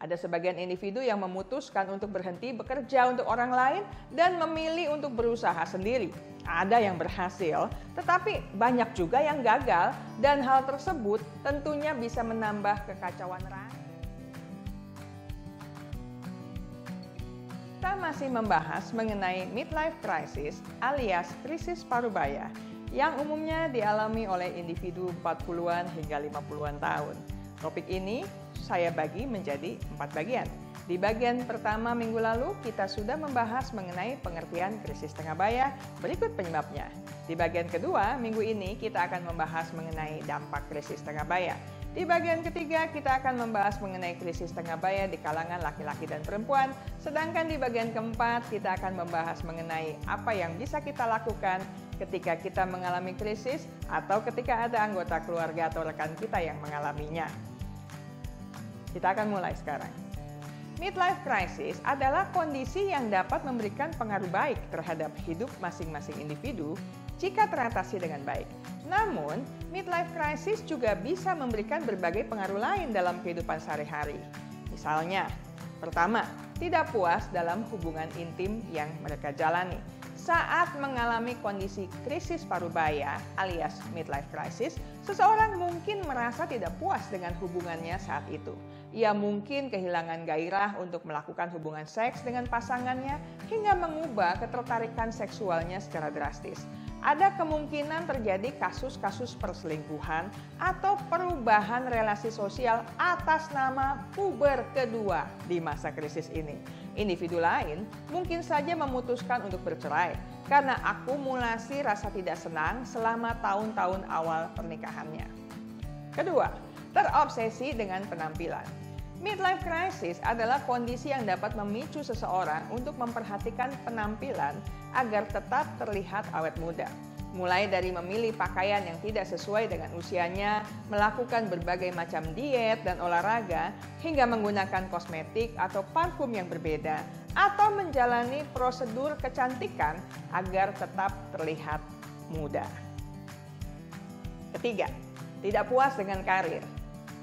Ada sebagian individu yang memutuskan untuk berhenti bekerja untuk orang lain dan memilih untuk berusaha sendiri. Ada yang berhasil, tetapi banyak juga yang gagal, dan hal tersebut tentunya bisa menambah kekacauan rasa. Kita masih membahas mengenai midlife crisis alias krisis parubaya yang umumnya dialami oleh individu 40-an hingga 50-an tahun. Topik ini saya bagi menjadi 4 bagian. Di bagian pertama minggu lalu, kita sudah membahas mengenai pengertian krisis tengah baya, berikut penyebabnya. Di bagian kedua, minggu ini kita akan membahas mengenai dampak krisis tengah baya. Di bagian ketiga, kita akan membahas mengenai krisis tengah baya di kalangan laki-laki dan perempuan. Sedangkan di bagian keempat, kita akan membahas mengenai apa yang bisa kita lakukan ketika kita mengalami krisis atau ketika ada anggota keluarga atau rekan kita yang mengalaminya. Kita akan mulai sekarang. Midlife crisis adalah kondisi yang dapat memberikan pengaruh baik terhadap hidup masing-masing individu jika teratasi dengan baik. Namun, midlife crisis juga bisa memberikan berbagai pengaruh lain dalam kehidupan sehari-hari. Misalnya, pertama, tidak puas dalam hubungan intim yang mereka jalani. Saat mengalami kondisi krisis parubaya alias midlife crisis, seseorang mungkin merasa tidak puas dengan hubungannya saat itu. Ia mungkin kehilangan gairah untuk melakukan hubungan seks dengan pasangannya hingga mengubah ketertarikan seksualnya secara drastis. Ada kemungkinan terjadi kasus-kasus perselingkuhan atau perubahan relasi sosial atas nama puber kedua di masa krisis ini. Individu lain mungkin saja memutuskan untuk bercerai karena akumulasi rasa tidak senang selama tahun-tahun awal pernikahannya. Kedua, terobsesi dengan penampilan. Midlife crisis adalah kondisi yang dapat memicu seseorang untuk memperhatikan penampilan agar tetap terlihat awet muda. Mulai dari memilih pakaian yang tidak sesuai dengan usianya, melakukan berbagai macam diet dan olahraga, hingga menggunakan kosmetik atau parfum yang berbeda, atau menjalani prosedur kecantikan agar tetap terlihat muda. Ketiga, tidak puas dengan karir.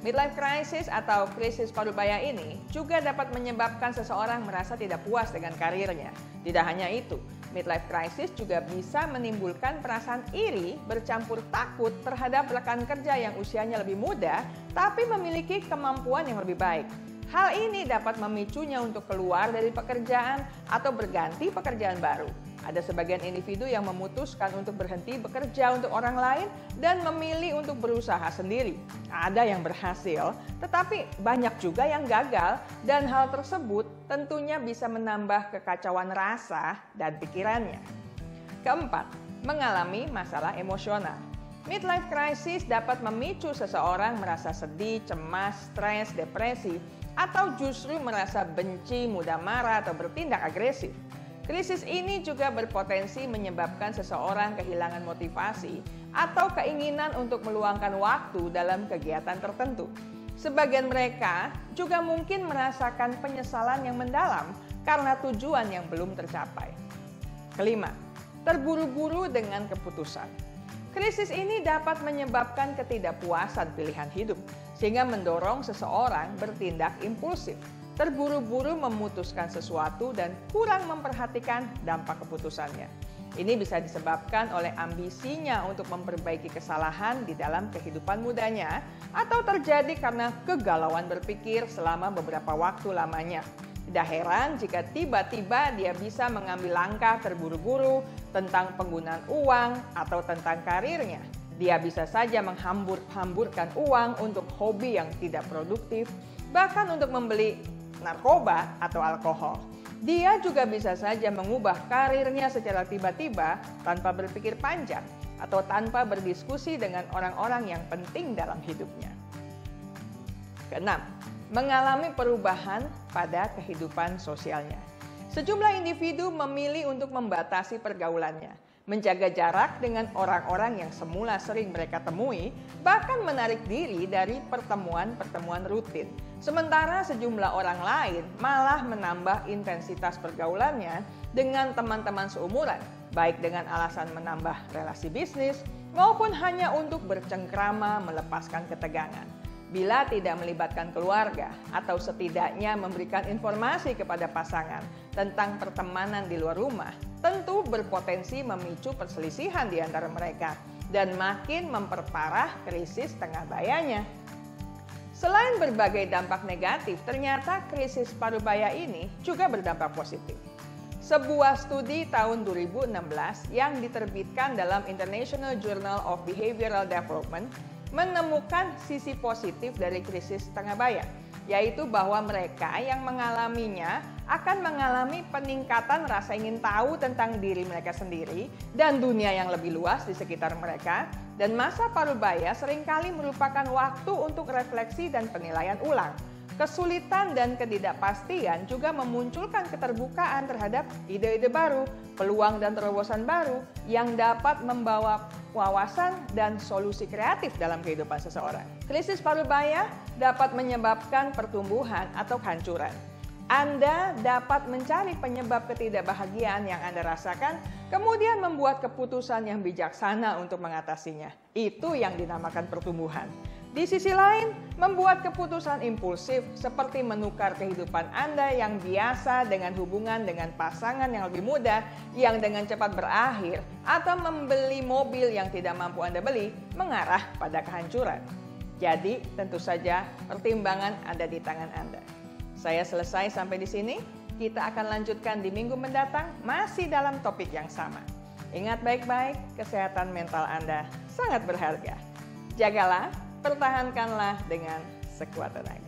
Midlife crisis atau krisis parubaya ini juga dapat menyebabkan seseorang merasa tidak puas dengan karirnya. Tidak hanya itu, midlife crisis juga bisa menimbulkan perasaan iri bercampur takut terhadap rekan kerja yang usianya lebih muda tapi memiliki kemampuan yang lebih baik. Hal ini dapat memicunya untuk keluar dari pekerjaan atau berganti pekerjaan baru. Ada sebagian individu yang memutuskan untuk berhenti bekerja untuk orang lain dan memilih untuk berusaha sendiri. Ada yang berhasil, tetapi banyak juga yang gagal, dan hal tersebut tentunya bisa menambah kekacauan rasa dan pikirannya. Keempat, mengalami masalah emosional. Midlife crisis dapat memicu seseorang merasa sedih, cemas, stres, depresi, atau justru merasa benci, mudah marah, atau bertindak agresif. Krisis ini juga berpotensi menyebabkan seseorang kehilangan motivasi atau keinginan untuk meluangkan waktu dalam kegiatan tertentu. Sebagian mereka juga mungkin merasakan penyesalan yang mendalam karena tujuan yang belum tercapai. Kelima, terburu-buru dengan keputusan. Krisis ini dapat menyebabkan ketidakpuasan pilihan hidup, sehingga mendorong seseorang bertindak impulsif, terburu-buru memutuskan sesuatu dan kurang memperhatikan dampak keputusannya. Ini bisa disebabkan oleh ambisinya untuk memperbaiki kesalahan di dalam kehidupan mudanya atau terjadi karena kegalauan berpikir selama beberapa waktu lamanya. Tidak heran jika tiba-tiba dia bisa mengambil langkah terburu-buru tentang penggunaan uang atau tentang karirnya. Dia bisa saja menghamburkan uang untuk hobi yang tidak produktif, bahkan untuk membeli narkoba atau alkohol. Dia juga bisa saja mengubah karirnya secara tiba-tiba tanpa berpikir panjang atau tanpa berdiskusi dengan orang-orang yang penting dalam hidupnya. Keenam, mengalami perubahan pada kehidupan sosialnya. Sejumlah individu memilih untuk membatasi pergaulannya, menjaga jarak dengan orang-orang yang semula sering mereka temui, bahkan menarik diri dari pertemuan-pertemuan rutin. Sementara sejumlah orang lain malah menambah intensitas pergaulannya dengan teman-teman seumuran, baik dengan alasan menambah relasi bisnis maupun hanya untuk bercengkrama melepaskan ketegangan. Bila tidak melibatkan keluarga atau setidaknya memberikan informasi kepada pasangan tentang pertemanan di luar rumah, tentu berpotensi memicu perselisihan di antara mereka dan makin memperparah krisis tengah bayanya. Selain berbagai dampak negatif, ternyata krisis paruh baya ini juga berdampak positif. Sebuah studi tahun 2016 yang diterbitkan dalam International Journal of Behavioral Development menemukan sisi positif dari krisis tengah baya, yaitu bahwa mereka yang mengalaminya akan mengalami peningkatan rasa ingin tahu tentang diri mereka sendiri dan dunia yang lebih luas di sekitar mereka, dan masa paruh baya seringkali merupakan waktu untuk refleksi dan penilaian ulang. Kesulitan dan ketidakpastian juga memunculkan keterbukaan terhadap ide-ide baru, peluang dan terobosan baru yang dapat membawa wawasan dan solusi kreatif dalam kehidupan seseorang. Krisis paruh baya dapat menyebabkan pertumbuhan atau kehancuran. Anda dapat mencari penyebab ketidakbahagiaan yang Anda rasakan, kemudian membuat keputusan yang bijaksana untuk mengatasinya. Itu yang dinamakan pertumbuhan. Di sisi lain, membuat keputusan impulsif seperti menukar kehidupan Anda yang biasa dengan hubungan dengan pasangan yang lebih muda yang dengan cepat berakhir, atau membeli mobil yang tidak mampu Anda beli, mengarah pada kehancuran. Jadi, tentu saja pertimbangan ada di tangan Anda. Saya selesai sampai di sini. Kita akan lanjutkan di minggu mendatang masih dalam topik yang sama. Ingat baik-baik, kesehatan mental Anda sangat berharga. Jagalah, pertahankanlah dengan sekuat tenaga.